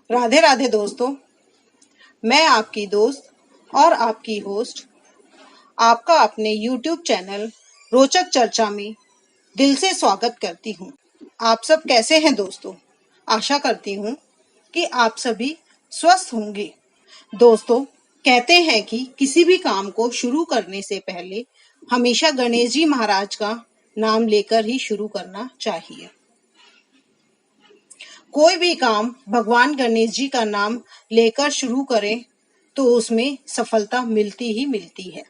राधे राधे दोस्तों। मैं आपकी दोस्त और आपकी होस्ट आपका अपने YouTube चैनल रोचक चर्चा में दिल से स्वागत करती हूँ। आप सब कैसे हैं दोस्तों? आशा करती हूँ कि आप सभी स्वस्थ होंगे। दोस्तों, कहते हैं कि किसी भी काम को शुरू करने से पहले हमेशा गणेश जी महाराज का नाम लेकर ही शुरू करना चाहिए। कोई भी काम भगवान गणेश जी का नाम लेकर शुरू करें तो उसमें सफलता मिलती ही मिलती है।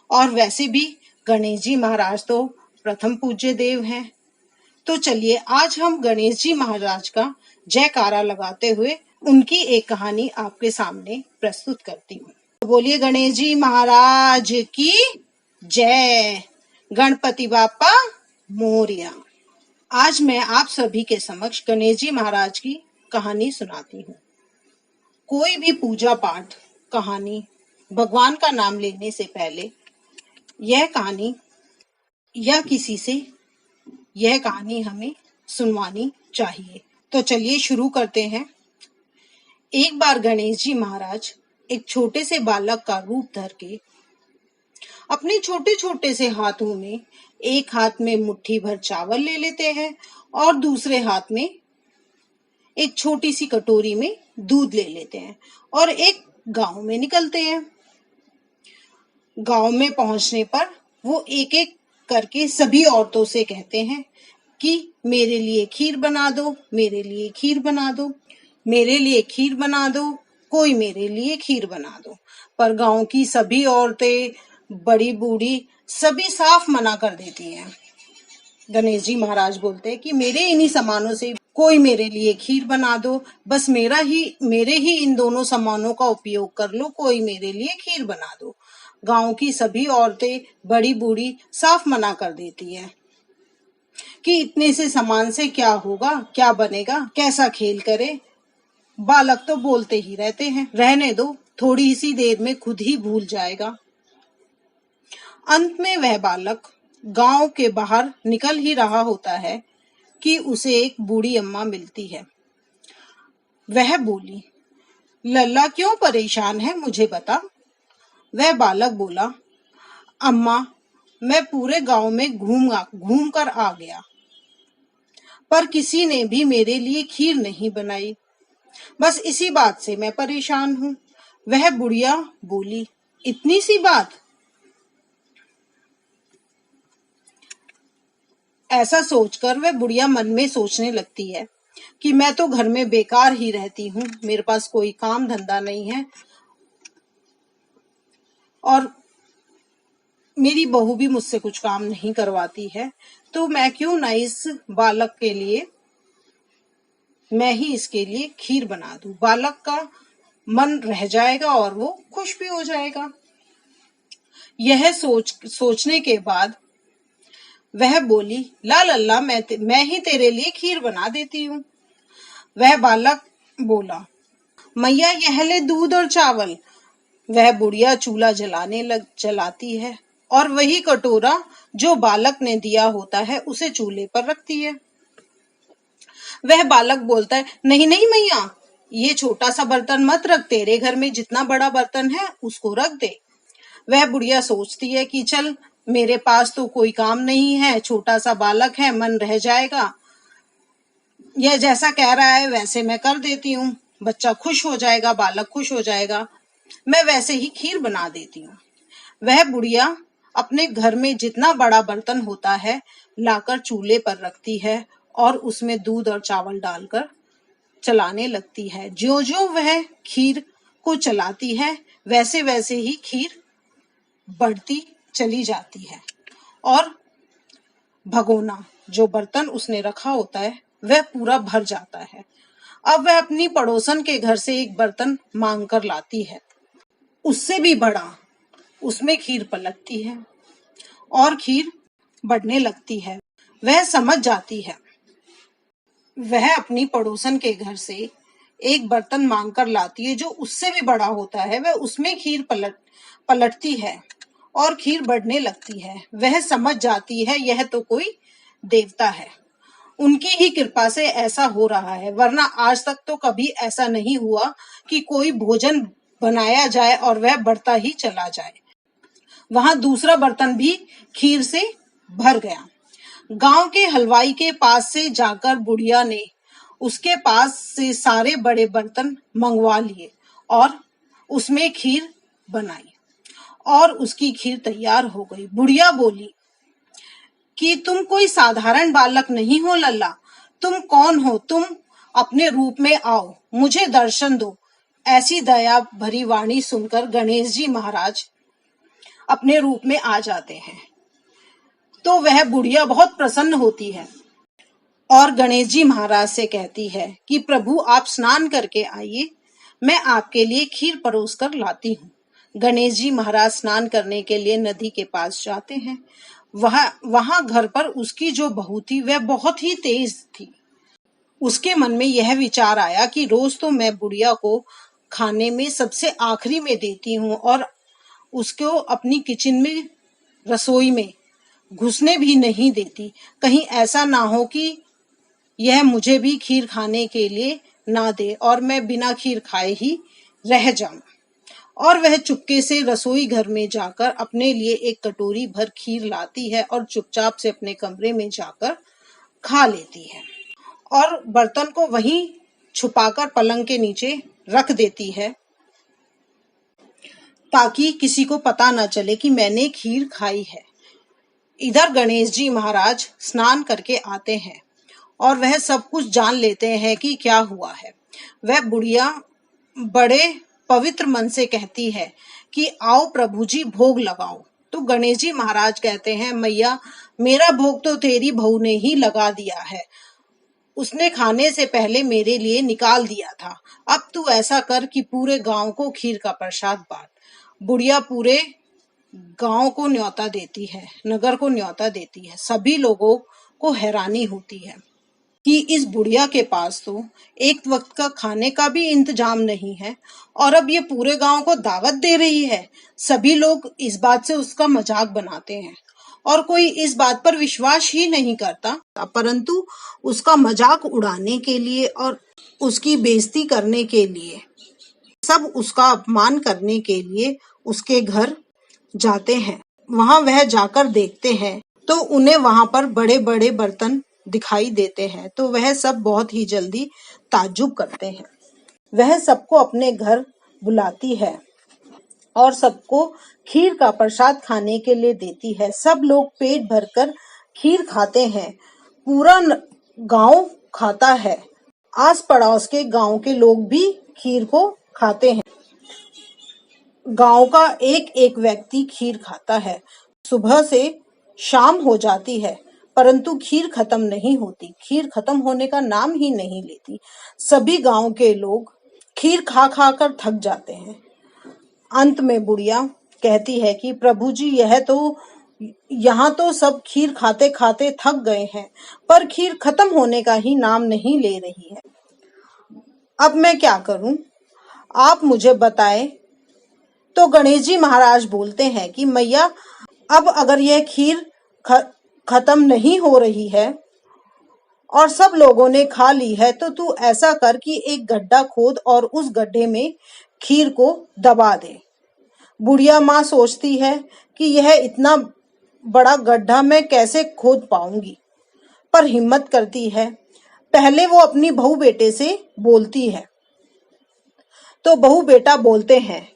और वैसे भी गणेश जी महाराज तो प्रथम पूज्य देव हैं। तो चलिए आज हम गणेश जी महाराज का जयकारा लगाते हुए उनकी एक कहानी आपके सामने प्रस्तुत करती हूँ। तो बोलिए गणेश जी महाराज की जय। गणपति बाप्पा मोरया। आज मैं आप सभी के समक्ष गणेश जी महाराज की कहानी सुनाती हूँ। कोई भी पूजा पाठ, कहानी, भगवान का नाम लेने से पहले यह कहानी या किसी से यह कहानी हमें सुनवानी चाहिए। तो चलिए शुरू करते हैं। एक बार गणेश जी महाराज एक छोटे से बालक का रूप धर के अपने छोटे छोटे से हाथों में एक हाथ में मुट्ठी भर चावल ले लेते हैं और दूसरे हाथ में एक छोटी सी कटोरी में दूध ले लेते हैं और एक गांव में निकलते हैं। गांव में पहुंचने पर वो एक एक करके सभी औरतों से कहते हैं कि मेरे लिए खीर बना दो, मेरे लिए खीर बना दो, मेरे लिए खीर बना दो, कोई मेरे लिए खीर बना दो। पर गांव की सभी औरतें, बड़ी बूढ़ी, सभी साफ मना कर देती हैं। गणेश जी महाराज बोलते हैं कि मेरे इन्हीं सामानों से कोई मेरे लिए खीर बना दो, बस मेरे ही इन दोनों सामानों का उपयोग कर लो, कोई मेरे लिए खीर बना दो। गांव की सभी औरतें, बड़ी बूढ़ी साफ मना कर देती हैं कि इतने से सामान से क्या होगा, क्या बनेगा, कैसा खेल करे। बालक तो बोलते ही रहते हैं, रहने दो, थोड़ी सी देर में खुद ही भूल जाएगा। अंत में वह बालक गांव के बाहर निकल ही रहा होता है कि उसे एक बूढ़ी अम्मा मिलती है। वह बोली, लल्ला क्यों परेशान है, मुझे बता। वह बालक बोला, अम्मा मैं पूरे गांव में घूम कर आ गया, पर किसी ने भी मेरे लिए खीर नहीं बनाई, बस इसी बात से मैं परेशान हूँ। वह बुढ़िया बोली, इतनी सी बात? ऐसा सोचकर वह बुढ़िया मन में सोचने लगती है कि मैं तो घर में बेकार ही रहती हूँ, मेरे पास कोई काम धंधा नहीं है और मेरी बहू भी मुझसे कुछ काम नहीं करवाती है, तो मैं क्यों ना इस बालक के लिए मैं ही इसके लिए खीर बना दूं। बालक का मन रह जाएगा और वो खुश भी हो जाएगा। यह सोचने के बाद वह बोली, ला लल्ला मैं ही तेरे लिए खीर बना देती हूँ। वह बालक बोला, मैया यह ले दूध और चावल। वह बुढ़िया चूल्हा जलाती है और वही कटोरा जो बालक ने दिया होता है उसे चूल्हे पर रखती है। वह बालक बोलता है, नहीं नहीं मैया, ये छोटा सा बर्तन मत रख, तेरे घर में जितना बड़ा बर्तन है उसको रख दे। वह बुढ़िया सोचती है कि चल मेरे पास तो कोई काम नहीं है, छोटा सा बालक है, मन रह जाएगा, यह जैसा कह रहा है वैसे मैं कर देती हूँ, बच्चा खुश हो जाएगा, बालक खुश हो जाएगा, मैं वैसे ही खीर बना देती हूँ। वह बुढ़िया अपने घर में जितना बड़ा बर्तन होता है लाकर चूल्हे पर रखती है और उसमें दूध और चावल डालकर चलाने लगती है। ज्यों ज्यों वह खीर को चलाती है वैसे वैसे ही खीर बढ़ती चली जाती है और भगोना, जो बर्तन उसने रखा होता है, वह पूरा भर जाता है। अब वह अपनी पड़ोसन के घर से एक बर्तन मांग कर लाती है, उससे भी बड़ा, उसमें खीर पलटती है और खीर बढ़ने लगती है। वह समझ जाती है। वह अपनी पड़ोसन के घर से एक बर्तन मांग कर लाती है जो उससे भी बड़ा होता है, वह उसमें खीर पलटती है और खीर बढ़ने लगती है। वह समझ जाती है यह तो कोई देवता है उनकी ही कृपा से ऐसा हो रहा है, वरना आज तक तो कभी ऐसा नहीं हुआ कि कोई भोजन बनाया जाए और वह बढ़ता ही चला जाए। वहां दूसरा बर्तन भी खीर से भर गया। गांव के हलवाई के पास से जाकर बुढ़िया ने उसके पास से सारे बड़े बर्तन मंगवा लिए और उसमें खीर बनाई और उसकी खीर तैयार हो गई। बुढ़िया बोली कि तुम कोई साधारण बालक नहीं हो लल्ला, तुम कौन हो? तुम अपने रूप में आओ, मुझे दर्शन दो। ऐसी दया भरी वाणी सुनकर गणेश जी महाराज अपने रूप में आ जाते हैं। तो वह बुढ़िया बहुत प्रसन्न होती है और गणेश जी महाराज से कहती है कि प्रभु आप स्नान करके आइए, मैं आपके लिए खीर परोस कर लाती हूँ। गणेश जी महाराज स्नान करने के लिए नदी के पास जाते हैं। वहां घर पर उसकी जो बहू थी वह बहुत ही तेज थी। उसके मन में यह विचार आया कि रोज तो मैं बुढ़िया को खाने में सबसे आखिरी में देती हूँ और उसको अपनी किचन में, रसोई में घुसने भी नहीं देती। कहीं ऐसा ना हो कि यह मुझे भी खीर खाने के लिए ना दे और मैं बिना खीर खाए ही रह जाऊं। और वह चुपके से रसोई घर में जाकर अपने लिए एक कटोरी भर खीर लाती है और चुपचाप से अपने कमरे में जाकर खा लेती है और बर्तन को वहीं छुपाकर पलंग के नीचे रख देती है ताकि किसी को पता ना चले कि मैंने खीर खाई है। इधर गणेश जी महाराज स्नान करके आते हैं और वह सब कुछ जान लेते हैं कि क्या हुआ है। वह बुढ़िया बड़े पवित्र मन से कहती है कि आओ प्रभु जी भोग लगाओ। तो गणेश जी महाराज कहते हैं, मैया मेरा भोग तो तेरी बहू ने ही लगा दिया है, उसने खाने से पहले मेरे लिए निकाल दिया था। अब तू ऐसा कर कि पूरे गांव को खीर का प्रसाद बांट। बुढ़िया पूरे गांव को न्योता देती है, नगर को न्योता देती है। सभी लोगों को हैरानी होती है कि इस बुढ़िया के पास तो एक वक्त का खाने का भी इंतजाम नहीं है और अब ये पूरे गांव को दावत दे रही है। सभी लोग इस बात से उसका मजाक बनाते हैं और कोई इस बात पर विश्वास ही नहीं करता, परंतु उसका मजाक उड़ाने के लिए और उसकी बेइज्जती करने के लिए, सब उसका अपमान करने के लिए उसके घर जाते हैं। वहां वह जाकर देखते हैं तो उन्हें वहां पर बड़े बड़े बर्तन दिखाई देते हैं। तो वह सब बहुत ही जल्दी ताज्जुब करते हैं। वह सबको अपने घर बुलाती है और सबको खीर का प्रसाद खाने के लिए देती है। सब लोग पेट भरकर खीर खाते हैं। पूरा गांव खाता है। आस पड़ोस के गांव के लोग भी खीर को खाते हैं। गांव का एक एक व्यक्ति खीर खाता है। सुबह से शाम हो जाती है परंतु खीर खत्म नहीं होती। खीर खत्म होने का नाम ही नहीं लेती। सभी गांव के लोग खीर खा खा कर थक जाते हैं। अंत में बुढ़िया कहती है कि प्रभु जी यहाँ तो सब खीर खाते खाते थक गए हैं पर खीर खत्म होने का ही नाम नहीं ले रही है। अब मैं क्या करूं? आप मुझे बताएं। तो गणेश जी महाराज बोलते हैं कि मैया अब अगर यह खीर खत्म नहीं हो रही है और सब लोगों ने खा ली है तो तू ऐसा कर कि एक गड्ढा खोद और उस गड्ढे में खीर को दबा दे। बुढ़िया माँ सोचती है कि यह इतना बड़ा गड्ढा मैं कैसे खोद पाऊंगी, पर हिम्मत करती है। पहले वो अपनी बहू बेटे से बोलती है। तो बहू बेटा बोलते हैं,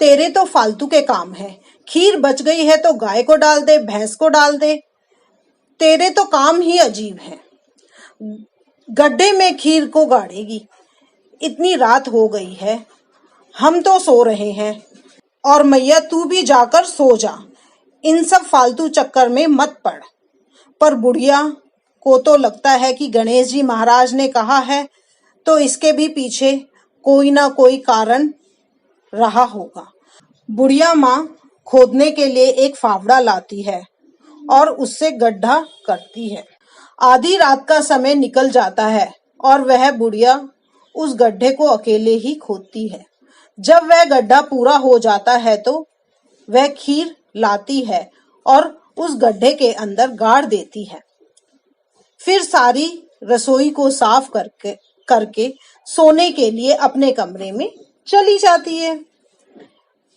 तेरे तो फालतू के काम है। खीर बच गई है तो गाय को डाल दे, भैंस को डाल दे। तेरे तो काम ही अजीब है। गड्ढे में खीर को गाड़ेगी। इतनी रात हो गई है, हम तो सो रहे हैं और मैया तू भी जाकर सो जा। इन सब फालतू चक्कर में मत पड़। पर बुढ़िया को तो लगता है कि गणेश जी महाराज ने कहा है तो इसके भी पीछे कोई ना कोई कारण रहा होगा। बुढ़िया माँ खोदने के लिए एक फावड़ा लाती है और उससे गड्ढा करती है। आधी रात का समय निकल जाता है और वह बुढ़िया उस गड्ढे को अकेले ही खोदती है। जब वह गड्ढा पूरा हो जाता है तो वह खीर लाती है और उस गड्ढे के अंदर गाड़ देती है। फिर सारी रसोई को साफ करके सोने के लिए अपने कमरे में चली जाती है।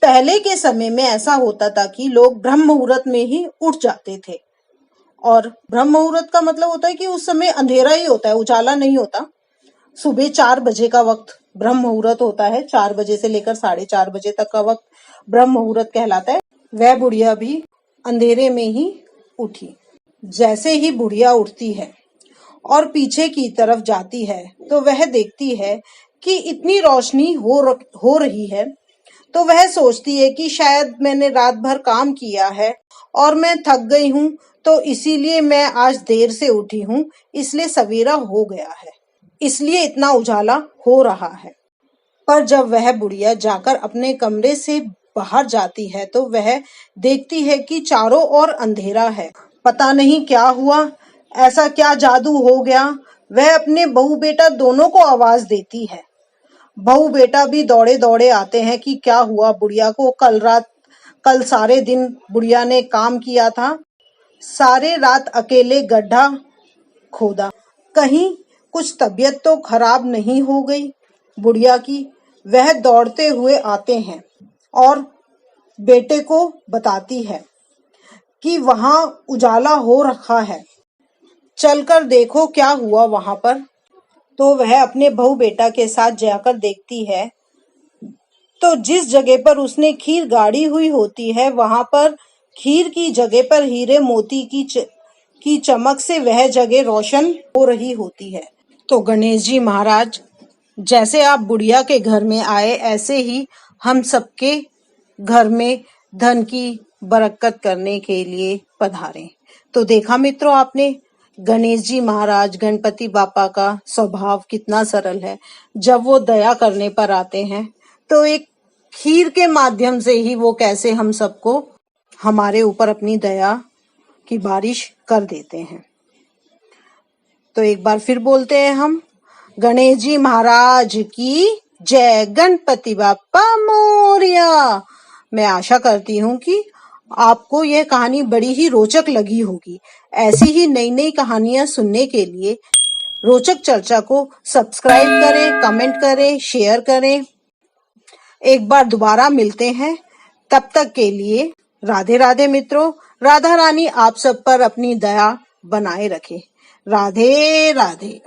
पहले के समय में ऐसा होता था कि लोग ब्रह्म मुहूर्त में ही उठ जाते थे, और ब्रह्म मुहूर्त का मतलब होता है कि उस समय अंधेरा ही होता है, उजाला नहीं होता। सुबह 4 बजे का वक्त ब्रह्म मुहूर्त होता है, 4 बजे से लेकर 4:30 बजे तक का वक्त ब्रह्म मुहूर्त कहलाता है। वह बुढ़िया भी अंधेरे में ही उठी। जैसे ही बुढ़िया उठती है और पीछे की तरफ जाती है तो वह देखती है कि इतनी रोशनी हो रही है, तो वह सोचती है कि शायद मैंने रात भर काम किया है और मैं थक गई हूँ, तो इसीलिए मैं आज देर से उठी हूँ, इसलिए सवेरा हो गया है, इसलिए इतना उजाला हो रहा है। पर जब वह बुढ़िया जाकर अपने कमरे से बाहर जाती है तो वह देखती है कि चारों ओर अंधेरा है। पता नहीं क्या हुआ, ऐसा क्या जादू हो गया। वह अपने बहू बेटा दोनों को आवाज देती है। बहू बेटा भी दौड़े दौड़े आते हैं कि क्या हुआ बुढ़िया को। कल सारे दिन बुढ़िया ने काम किया था, सारे रात अकेले गड्ढा खोदा, कहीं कुछ तबीयत तो खराब नहीं हो गई बुढ़िया की। वह दौड़ते हुए आते हैं और बेटे को बताती है कि वहां उजाला हो रखा है, चलकर देखो क्या हुआ वहां पर। तो वह अपने बहू बेटा के साथ जाकर देखती है, तो जिस जगह पर उसने खीर गाड़ी हुई होती है वहां पर खीर की जगह पर हीरे मोती की चमक से वह जगह रोशन हो रही होती है। तो गणेश जी महाराज, जैसे आप बुढ़िया के घर में आए, ऐसे ही हम सबके घर में धन की बरकत करने के लिए पधारे। तो देखा मित्रों आपने, गणेश जी महाराज, गणपति बापा का स्वभाव कितना सरल है। जब वो दया करने पर आते हैं तो एक खीर के माध्यम से ही वो कैसे हम सबको, हमारे ऊपर अपनी दया की बारिश कर देते हैं। तो एक बार फिर बोलते हैं हम, गणेश जी महाराज की जय, गणपति बाप्पा मोरया। मैं आशा करती हूँ कि आपको यह कहानी बड़ी ही रोचक लगी होगी। ऐसी ही नई नई कहानियां सुनने के लिए रोचक चर्चा को सब्सक्राइब करें, कमेंट करें, शेयर करें। एक बार दोबारा मिलते हैं, तब तक के लिए राधे राधे मित्रों। राधा रानी आप सब पर अपनी दया बनाए रखे। राधे राधे।